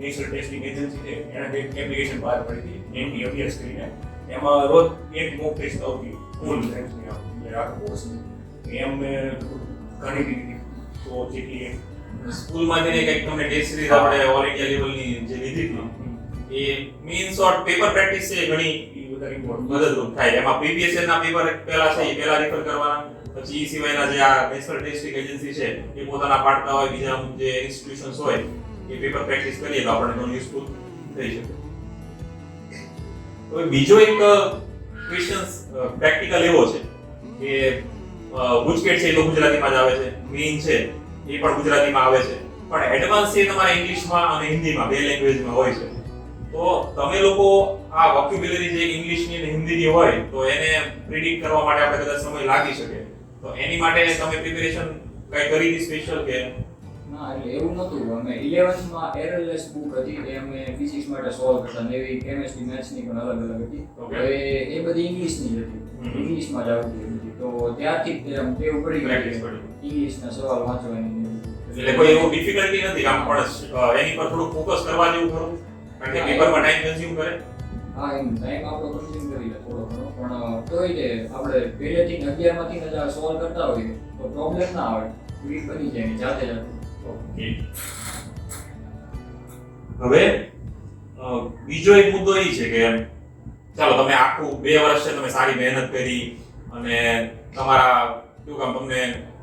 નેશનલ ટેસ્ટિંગ એજન્સી છે એણે એક એપ્લિકેશન બહાર પાડી હતી એન્ટી અભ્યાસ કરીને. એમાં રોજ એક મોક ટેસ્ટ આવતી ફૂલ રેન્કની એટલે આખા કોર્સની એમ મેં ઘણી દીધી તો જેટલી સ્કૂલમાંથી કંઈક તમને ટેસ્ટ સિરીઝ આપણે ઓલ ઇન્ડિયા લેવલની જે લીધી હતી એ મીન શોર્ટ પેપર પ્રેક્ટિસ છે ઘણી વધારે ઇમ્પોર્ટન્ટ મદદરૂપ થાય. એમાં પ્રીવિયસ યરના પેપર પહેલા છે એ પહેલા રેફર કરવાના, પછી એ સિવાયના જે આ નેશનલ ટેસ્ટિંગ એજન્સી છે એ પોતાના પાડતા હોય બીજા અમુક જે ઇન્સ્ટિટ્યુશન્સ હોય એ પેપર પ્રેક્ટિસ કરીએ તો આપણને ઘણું યુઝફુલ થઈ શકે. હવે બીજો એક ક્વેશ્ચન પ્રેક્ટિકલ એવો છે કે ગુજકેટ છે એ તો ગુજરાતીમાં જ આવે છે, મેઇન છે એ પણ ગુજરાતીમાં આવે છે, પણ એડવાન્સ છે તમારે ઇંગ્લિશમાં અને હિન્દીમાં બે લેંગ્વેજમાં હોય છે. તો તમે લોકો આ વોક્યુબ્યુલરી જે ઇંગ્લિશની અને હિન્દીની હોય તો એને પ્રિડિક્ટ કરવા માટે આપણે કદાચ સમય લાગી શકે. તો એની માટે તમે પ્રિપેરેશન કઈ કરી હતી સ્પેશિયલ કે? ના એટલે એવું નહોતું. અમે 11th માં એરરલેસ બુક હતી એ અમે ફિઝિક્સ માટે સોલ્વ કરતા ને એવી કેમેસ્ટ્રી મેથ્સની પણ અલગ અલગ હતી. Okay. હવે એ બધી ઇંગ્લિશની હતી. ઇંગ્લિશમાં જ આવતી હતી. તો ત્યારથી જ આમ ટેવ પડી Practice ગઈ પડી. ઇંગ્લિશના સવાલ વાંચવાની. એટલે કોઈ એવું ડિફિકલ્ટી નથી આમ પણ એની પર થોડું ફોકસ કરવા જેવું ખરું કારણ કે પેપરમાં ટાઈમ કન્ઝ્યુમ કરે. હા એમ ટાઈમ આપણો કન્ઝ્યુમ કરી લે થોડો ઘણો પણ તોય તે આપણે પહેલેથી 11 માંથી જ સોલ્વ કરતા હોઈએ તો પ્રોબ્લેમ ના આવે. ક્વિક બની જાય એની જાતે જાતે. ઓકે. હવે બીજો એક મુદ્દો એ છે કે ચાલો તમે આખું 2 વર્ષ છે તમે સારી મહેનત કરી અને તમારા કેવું કામ તમને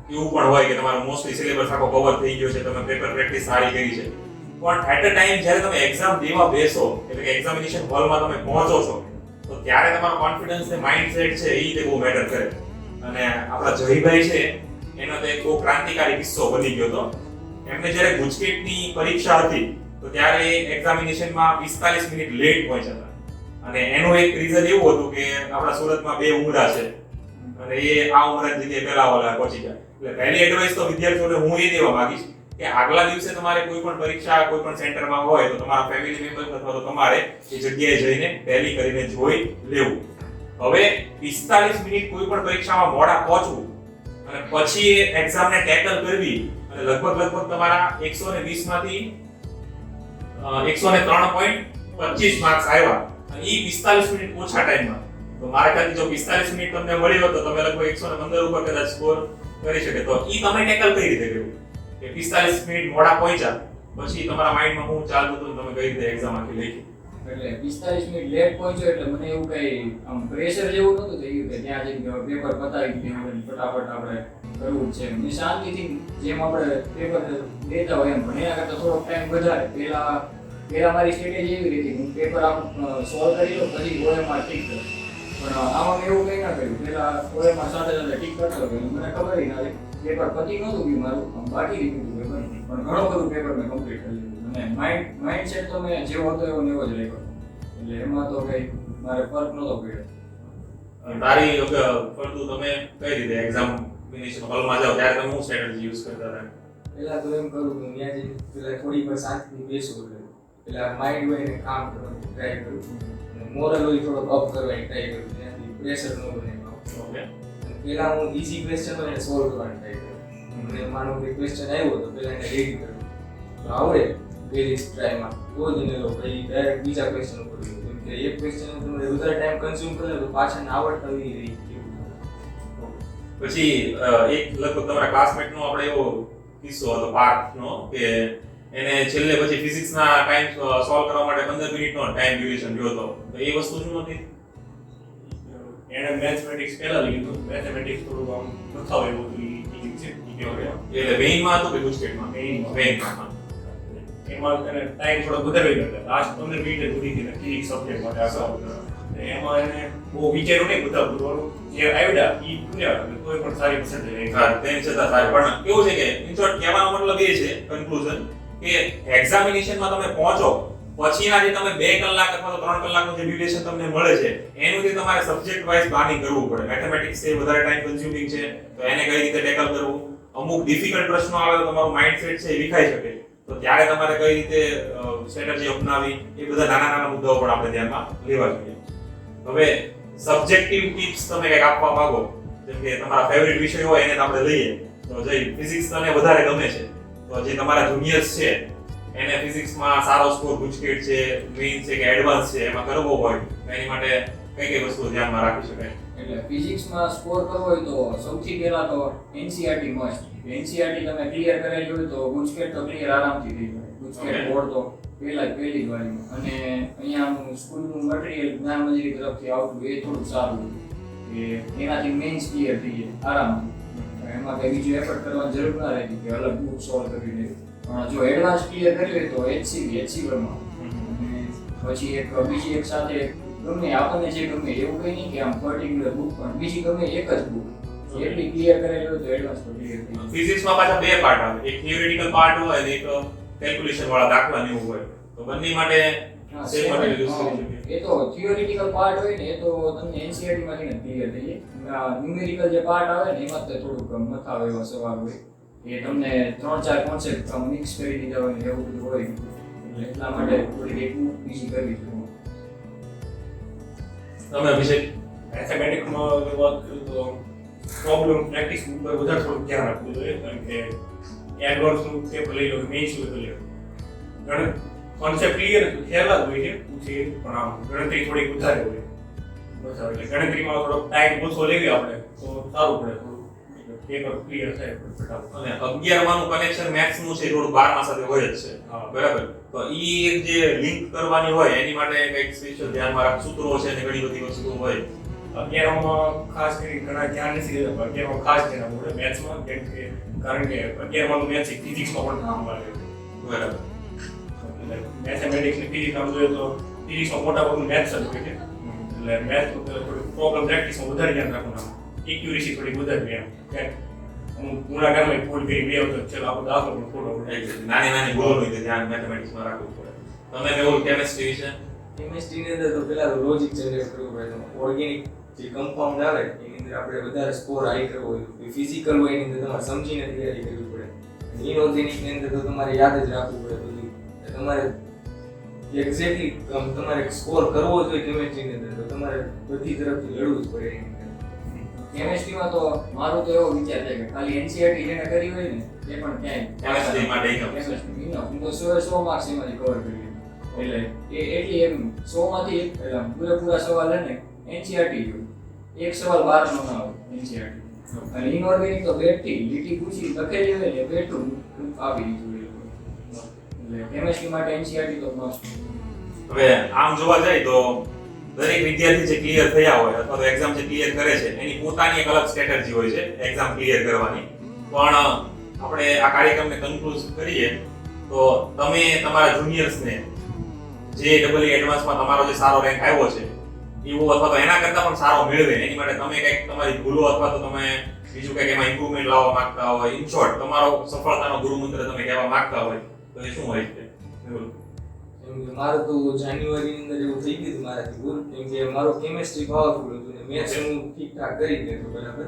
એવું પણ હોય કે તમારો મોસ્ટલી સિલેબસ આખો કવર થઈ ગયો છે, તમે પેપર પ્રેક્ટિસ સારી કરી છે, પણ એટ અ ટાઈમ જ્યારે તમે એક્ઝામ દેવા બેસો એટલે કે એક્ઝામિનેશન હોલમાં તમે પહોંચો છો તો ત્યારે તમારો કોન્ફિડન્સ ને માઇન્ડસેટ છે એ તે બહુ મેટર કરે. અને આપણા જયભાઈ છે એનો તો એક બહુ ક્રાંતિકારી કિસ્સો બની ગયો હતો. એમને જ્યારે ગુજકેટની પરીક્ષા હતી તો ત્યારે એક્ઝામિનેશનમાં 45 મિનિટ લેટ પહોંચ્યા હતા. અને એનું એક રીઝન એવું હતું કે આપણા સુરતમાં 2 ઉમરા છે અને એ આ ઉમરાની જગ્યાએ પહેલા ઓલા પહોંચી ગયા. એટલે પહેલી એડવાઇસ તો વિદ્યાર્થીઓને હું એ દેવા માંગીશ કે આગલા દિવસે તમારે કોઈ પણ પરીક્ષા કોઈ પણ સેન્ટરમાં હોય તો તમારા ફેમિલી મેમ્બર અથવા તો તમારે એ જગ્યાએ જઈને ટેલી કરીને જોઈ લેવું. હવે 45 મિનિટ કોઈ પણ પરીક્ષામાં મોડા પહોંચવું અને પછી એક્ઝામને ટેકલ કરવી અને લગભગ તમારા 120 માંથી 103.25 માર્ક્સ આવ્યા અને એ 45 મિનિટ ઓછા ટાઈમમાં. તો મારા ખ્યાલથી જો 45 મિનિટ તમને મળી હોત તો તમે લગભગ 115 ઉપર કદાચ સ્કોર કરી શકે. તો ઈ તમે ટેકલ કઈ રીતે કર્યું કે 45 મિનિટ મોડા પહોંચ્યા પછી તમારા માઇન્ડમાં શું ચાલતું હતું તમે કઈ રીતે એક્ઝામ આખી લખી? એટલે 45 મિનિટ લેટ પહોંચ્યો એટલે મને એવું કઈ આમ પ્રેશર જેવું નહોતું થયું કે ત્યાં જઈને પેપર પતાવી દીધું ફટાફટ આપણે કરવું જ છે. મેં શાંતિથી જેમ આપણે પેપર દેતા હોય એમ પણ એના કરતાં થોડોક ટાઈમ વધારે પહેલા મારી સ્ટ્રેટેજી એવી રીતે હું પેપર આમ સોલ્વ કરી લઉં પછી ઓએમઆર ટીક કરું. પણ આમાં મેં એવું કંઈ ના કર્યું. પહેલા ઓએમઆર સાથે ટીક કરતો ગયો મને ખબર ના હતી પેપર પતી નહોતું ગયું મારું આમ બાકી રહી ગયું પેપર પણ ઘણું બધું પેપર મેં કમ્પ્લીટ કરી લીધું. અને માઇન્ડસેટ તો મેં જેવો હતો એવો ને એવો જ રાખ્યો એટલે એમાં તો કંઈ મારે ફરક નહોતો પડ્યો. તારી ફરતું તમે કઈ રીતે એક્ઝામિનેશન હોલમાં જાવ ત્યારે તમે શું સ્ટ્રેટેજી યુઝ કરતા હતા? પહેલા તો એમ કરું કે હું ત્યાં જઈને પેલા થોડી વાર શાંતિથી બેસું એટલે પેલા માઇન્ડ હોય એને કામ કરવાની ટ્રાય કરું અને મોરલ હોય થોડોક અપ કરવાની ટ્રાય કરું ત્યાંથી પ્રેશર ન બને. ઓકે. પહેલા હું ઈઝી ક્વેશ્ચન હોય એને સોલ્વ કરવાની ટ્રાય કરું. મને માનો કે ક્વેશ્ચન આવ્યો તો પહેલા એને રેડી કરું તો આવડે પહેલી ટ્રાયમાં તો જ એને લો પછી ડાયરેક્ટ બીજા ક્વેશ્ચન ઉપર ગયો કેમ કે એક ક્વેશ્ચન તમે વધારે ટાઈમ કન્ઝ્યુમ કરે તો પાછળ આવડતા આવી રહી પછી એક લગભગ તમારા ક્લાસમેટ નો આપણે એવો કિસ્સો હતો પાર્થનો કે એને છેલ્લે પછી ફિઝિક્સ ના ટાઈમ સોલ્વ કરવા માટે 15 મિનિટનો ટાઈમ ડ્યુરેશન જોયો હતો તો એ વસ્તુ શું હતી એને મેથમેટિક્સ પહેલા લીધું મેથમેટિક્સ થોડું આમ નખાવ એવું હતું એટલે વેઇનમાં હતું કે ગુજકેટમાં વેઇનમાં. વેઇનમાં એમાં તેને ટાઈમ થોડો વધારે ગયો લાસ્ટ 15 મિનિટ સુધી તેને ફિઝિક્સ સબ્જેક્ટ માટે આસાવ એમાં એને બહુ વિચાર્યું નહીં બધા બધું જે આવડ્યા ઈ પૂર્યા કોઈ પણ સારી પર્સન્ટેજ હા તેમ છતાં સારી પણ કેવું છે કે ઇન શોર્ટ કહેવાનો મતલબ એ છે કન્ક્લુઝન કે એક્ઝામિનેશનમાં તમે પહોંચો પછીના જે તમે 2 કલાક અથવા તો 3 કલાકનું જે ડ્યુરેશન તમને મળે છે એનું તમારે સબ્જેક્ટ વાઇઝ પ્લાનિંગ કરવું પડે મેથમેટિક્સ એ વધારે ટાઈમ કન્ઝ્યુમિંગ છે તો એને કઈ રીતે ટેકલ કરવું અમુક ડિફિકલ્ટ પ્રશ્નો આવે તો તમારું માઇન્ડસેટ છે એ વિખાઈ શકે તો ત્યારે તમારે કઈ રીતે સ્ટ્રેટેજી અપનાવી એ બધા નાના નાના મુદ્દાઓ પણ આપણે ધ્યાનમાં લેવા જોઈએ હવે સબ્જેક્ટિવ ટિપ્સ તમે કંઈક આપવા માંગો જેમ કે તમારા ફેવરિટ વિષય હોય એને આપણે લઈએ તો જે ફિઝિક્સ તમને વધારે ગમે છે તો જે તમારા જુનિયર્સ છે એને ફિઝિક્સમાં સારો સ્કોર ગુજકેટ છે મેઇન છે કે એડવાન્સ છે એમાં કરવો હોય તો એની માટે કઈ કઈ વસ્તુઓ ધ્યાનમાં રાખી શકાય એટલે ફિઝિક્સમાં સ્કોર કરવો હોય તો સૌથી પહેલા તો એનસીઈઆરટી મસ્ટ એનસીઈઆરટી તમે ક્લિયર કરેલી હોય તો ગુજકેટ તો ક્લિયર આરામથી થઈ જાય ગુજકેટ બોર્ડ તો પહેલી જ વારીમાં અને અહીંયાનું સ્કૂલનું મટીરીયલ જ્ઞાન મંજરી તરફથી આવતું એ થોડું સારું કે એનાથી મેઇન્સ ક્લિયર થઈ જાય આરામથી એમાં કઈ બીજું એફર્ટ કરવાની જરૂર ના રહેતી કે અલગ બુક સોલ્વ કરવી જોઈએ પણ જો એડવાન્સ ક્લિયર કરવી હોય તો એચસીબીમાં અને પછી બીજી એક સાથે ગમે આપણને જે ગમે એવું કંઈ નહીં કે આમ પર્ટિક્યુલર બુક પણ બીજી ગમે એક જ બુક એટલી ક્લિયર કરેલી હોય તો એડવાન્સ પર ક્લિયર થઈ જાય ફિઝિક્સમાં પાછા બે પાર્ટ આવે એક થિયોરિટિકલ પાર્ટ હોય અને એક કેલ્ક્યુલેશન વાળા દાખલા ને એવું હોય તો બંને માટે સેમ મટીરીયલ યુઝ કરી શકીએ એ તો થિયોરિટિકલ પાર્ટ હોય ને એ તો તમને એનસીઈઆરટી માંથી ને ક્લિયર થઈ જાય ન્યુમેરિકલ જે પાર્ટ આવે ને એમાં તો થોડુંક મથાવ એવા સવાલ હોય એ તમને 3-4 કોન્સેપ્ટ મિક્સ કરી દીધા હોય ને એવું બધું હોય એટલે એટલા માટે થોડી એક બુક બીજી કરવી જોઈએ તમે અભિષેક મેથેમેટિક્સમાં વાત કરું તો પ્રોબ્લેમ પ્રેક્ટિસ ઉપર વધારે થોડું ધ્યાન રાખવું જોઈએ કારણ કે એડવાન્સનું પેપર લઈ લો કે મેઇન્સ પેપર લઈ લો ઘણા કોન્સેપ્ટ ક્લિયર થયેલા જ હોય છે પૂછે પણ આમ ગણતરી થોડીક વધારે હોય એટલે ગણતરીમાં થોડોક ટાઈમ ઓછો લેવી આપણે તો સારું પડે થોડું પેપર ક્લિયર થાય ફટાફટ અને 11 માનું કનેક્શન મેથ્સ નું છે થોડું 12 સાથે હોય જ છે હા. બરાબર તો ઈ એક જે લિંક કરવાની હોય એની માટે કંઈક સ્પેશિયલ ધ્યાનમાં રાખ સૂત્રો છે ને ઘણી બધી વસ્તુઓ હોય 11માં ખાસ કરીને ઘણા ધ્યાન નથી દેતા પણ 11માં ખાસ ધ્યાન આપવું પડે મેથ્સમાં કેમ કે કારણ કે 11માં મેથ્સ ફિઝિક્સમાં પણ કામ આવે બરાબર મેથેમેટિક્સ ને ફિઝિક્સ આમ જોઈએ તો ફિઝિક્સમાં મોટા ભાગનું મેથ્સ જ હોય છે એટલે મેથ્સ થોડી પ્રોબ્લેમ પ્રેક્ટિસમાં વધારે ધ્યાન રાખવાનું એક્યુરેસી થોડી વધારે એમ કે અમુક ગુણાકારમાં ભૂલ કરી બે વખત ચલો આપણો દાખલો પણ ખોટો પડે નાની નાની ભૂલો હોય તો ધ્યાન મેથેમેટિક્સમાં રાખવું પડે તમે કેવું કેમિસ્ટ્રી વિશે કેમિસ્ટ્રીની અંદર તો પહેલા લોજિક જનરેટ કરવું પડે ઓર્ગેનિક જે કમ્પાઉન્ડ આવે એની અંદર આપણે વધારે સ્કોર હાઈ કરવો હોય ફિઝિકલ હોય એની અંદર તમારે સમજીને તૈયારી કરવી પડે ઇનઓર્ગેનિકની અંદર તો તમારે યાદ જ રાખવું પડે બધું તમારે એક્ઝેક્ટલી તમારે સ્કોર કરવો જોઈએ કેમિસ્ટ્રીની અંદર તો તમારે બધી તરફથી લડવું જ પડે એની અંદર કેમિસ્ટ્રીમાં તો મારું તો એવો વિચાર છે કે ખાલી એનસીઈઆરટી જેને કરી હોય ને એ પણ ક્યાંય Chemistry માટે enough છે. Chemistry enough. હું તો 100 માર્ક્સ એમાંથી કવર કરી લીધું એટલે એટલી એમ 100 માંથી એટલે પૂરેપૂરા સવાલ હે ને એનસીઈઆરટી જો એક સવાલ 12 નો ના આવે એનસીઈઆરટી અને ઇનઓર્ગેનિક તો બેઠી લીટી પૂછી લખેલી હોય ને બેઠું આવી દીધું એટલે કેમિસ્ટ્રી માટે એનસીઈઆરટી તો મસ્ત હવે આમ જોવા જાય તો દરેક વિદ્યાર્થી જે ક્લિયર થયા હોય અથવા તો એક્ઝામ જે ક્લિયર કરે છે એની પોતાની એક અલગ સ્ટ્રેટેજી હોય છે એક્ઝામ ક્લિયર કરવાની પણ આપણે આ કાર્યક્રમને કન્ક્લુઝ કરીએ તો તમે તમારા જુનિયર્સને જે ડબલ એડવાન્સમાં તમારો જે સારો રેન્ક આવ્યો છે એવો અથવા તો એના કરતાં પણ સારો મેળવે એની માટે તમે કંઈક તમારી ભૂલો અથવા તો તમે બીજું કંઈક એમાં ઇમ્પ્રુવમેન્ટ લાવવા માંગતા હોય ઇન શોર્ટ તમારો સફળતાનો ગુરુમંત્ર તમે કહેવા માંગતા હોય તો એ શું હોય છે કેમ કે મારું તો જાન્યુઆરીની અંદર એવું થઈ ગયું હતું મારાથી ભૂલ કેમ કે મારું કેમિસ્ટ્રી પાવરફુલ હતું ને મેથ્સ હું ઠીકઠાક કરી દીધું બરાબર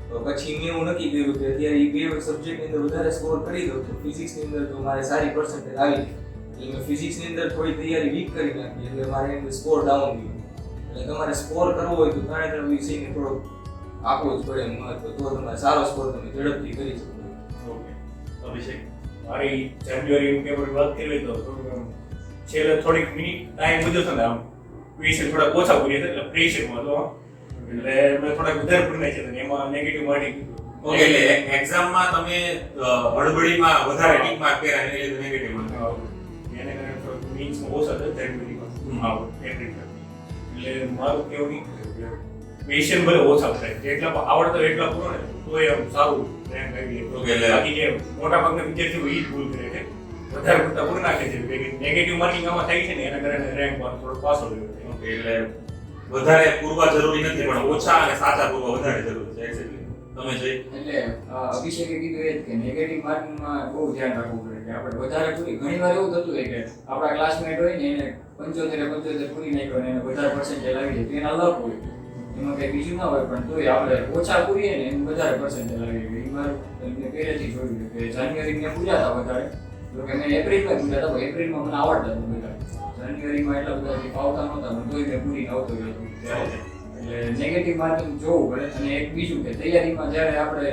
તો પછી મેં એવું નક્કી કર્યું કે અત્યારે એ બે સબ્જેક્ટની અંદર વધારે સ્કોર કરી દઉં તો ફિઝિક્સની અંદર તો મારે સારી પર્સન્ટેજ આવી એટલે મેં ફિઝિક્સની અંદર થોડી તૈયારી વીક કરી નાખી એટલે મારે એની સ્કોર ડાઉન ગયો એટલે તમારે સ્કોર કરવો હોય તો ત્રણે વિષયને થોડો આપવો જ પડે મહત્વ તો તમારે સારો સ્કોર તમે ઝડપથી કરી શકો ઓકે અભિષેક મારી જાન્યુઆરી પેપરની વાત કરવી તો થોડુંક આમ છેલ્લે થોડીક મિનિટ ટાઈમ વધ્યો હતો ને આમ ક્વેશ્ચન થોડા ઓછા પૂરી હતા એટલે પ્રેશરમાં હતો એટલે મેં થોડાક વધારે પૂરી નાખ્યા હતા ને એમાં નેગેટિવ માર્કિંગ ઓકે એટલે એક્ઝામમાં તમે હડબડીમાં વધારે ટીક માર્ક કર્યા એટલે નેગેટિવ માર્ક એને કારણે થોડુંક મીન્સમાં ઓછા હતા જાન્યુઆરીમાં એટલે મારું કેવું નહીં ક્વેશ્ચન ભલે ઓછા થાય જેટલા આવડતો એટલા પૂરો ને તો એ આમ સારું રેન્ક આવી જાય બાકી જે મોટા ભાગના વિદ્યાર્થીઓ એ જ ભૂલ કરે છે વધારે પૂરતા પૂરી નાખે છે નેગેટિવ માર્કિંગ આમાં થાય છે ને એના કારણે રેન્ક થોડો પાછો રહ્યો છે ઓકે એટલે વધારે પૂરવા જરૂરી નથી પણ ઓછા અને સાચા પૂરવા વધારે જરૂરી છે એક્ઝેક્ટલી તમે જોઈ એટલે અભિષેકે કીધું એ જ કે નેગેટિવ માર્કિંગમાં બહુ ધ્યાન રાખવું પડે કે આપણે વધારે પૂરી ઘણીવાર એવું થતું હોય કે આપણા ક્લાસમેટ હોય ને એને 75 પૂરી નાખ્યો ને એને વધારે પર્સન્ટેજ આવી જાય તો એના લક હોય એમાં કંઈ બીજું ના હોય પણ તોય આપણે ઓછા પૂરીએ ને એનું વધારે પર્સન્ટેજ આવી જાય એ મારું મેં પહેલેથી જોયું છે કે જાન્યુઆરી મેં પૂર્યા હતા વધારે તો કે મેં એપ્રિલમાં પૂર્યા હતા એપ્રિલમાં મને આવડતા હતા બધા જાન્યુઆરીમાં એટલા બધા ફાવતા નહોતા પણ તોય મેં પૂરી આવતો ગયો એટલે નેગેટિવ માર્કિંગ જોવું પડે અને એક બીજું કે તૈયારીમાં જ્યારે આપણે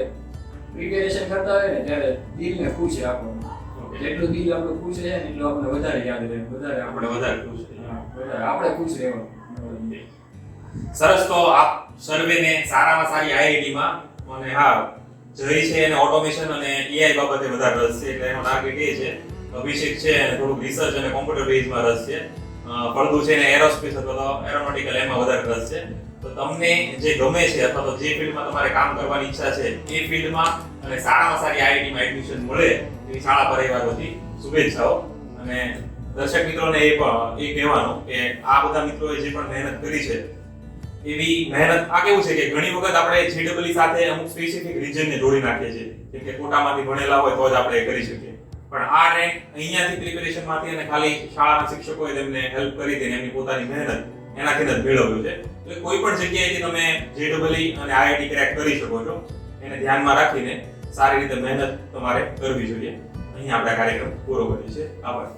પ્રિપેરેશન કરતા હોય ને ત્યારે દિલને ખુશ રાખવાનું જેટલું દિલ આપણું ખુશ રહે ને એટલું આપણને વધારે યાદ રહે વધારે આપણે વધારે ખુશ છીએ. વધારે આપણે ખુશ રહેવાનું સરસ તો આપ સર્વેને સારામાં સારી આઈઆઈટીમાં અને હા જઈ છે અને ઓટોમેશન અને એઆઈ બાબતે વધારે રસ છે એટલે એનો ટાર્ગેટ એ છે અભિષેક છે અને થોડુંક રિસર્ચ અને કોમ્પ્યુટર બેઝમાં રસ છે ફળદુ છે ને એરોસ્પેસ અથવા તો એરોનોટિકલ એમાં વધારે રસ છે તો તમને જે ગમે છે અથવા તો જે ફિલ્ડમાં તમારે કામ કરવાની ઈચ્છા છે એ ફિલ્ડમાં અને સારામાં સારી આઈઆઈટીમાં એડમિશન મળે એવી શાળા પરિવાર વતી શુભેચ્છાઓ અને દર્શક મિત્રોને એ કહેવાનું કે આ બધા મિત્રોએ જે પણ મહેનત કરી છે એવી મહેનત આ કેવું છે કે ઘણી વખત આપણે જેડબલઈ સાથે અમુક સ્પેસિફિક રીજનને જોડી નાખીએ છીએ જેમ કે કોટામાંથી ભણેલા હોય તો જ આપણે એ કરી શકીએ પણ આ રેન્ક અહીંયાથી પ્રિપેરેશનમાંથી અને ખાલી શાળાના શિક્ષકોએ તેમને હેલ્પ કરી દઈને એમની પોતાની મહેનત એનાથી જ મેળવ્યું છે એટલે કોઈ પણ જગ્યાએથી તમે જેડબલઈ અને આઈઆઈટી ક્રેક કરી શકો છો એને ધ્યાનમાં રાખીને સારી રીતે મહેનત તમારે કરવી જોઈએ. અહીં આપણે કાર્યક્રમ પૂરો કરીએ છીએ. આભાર.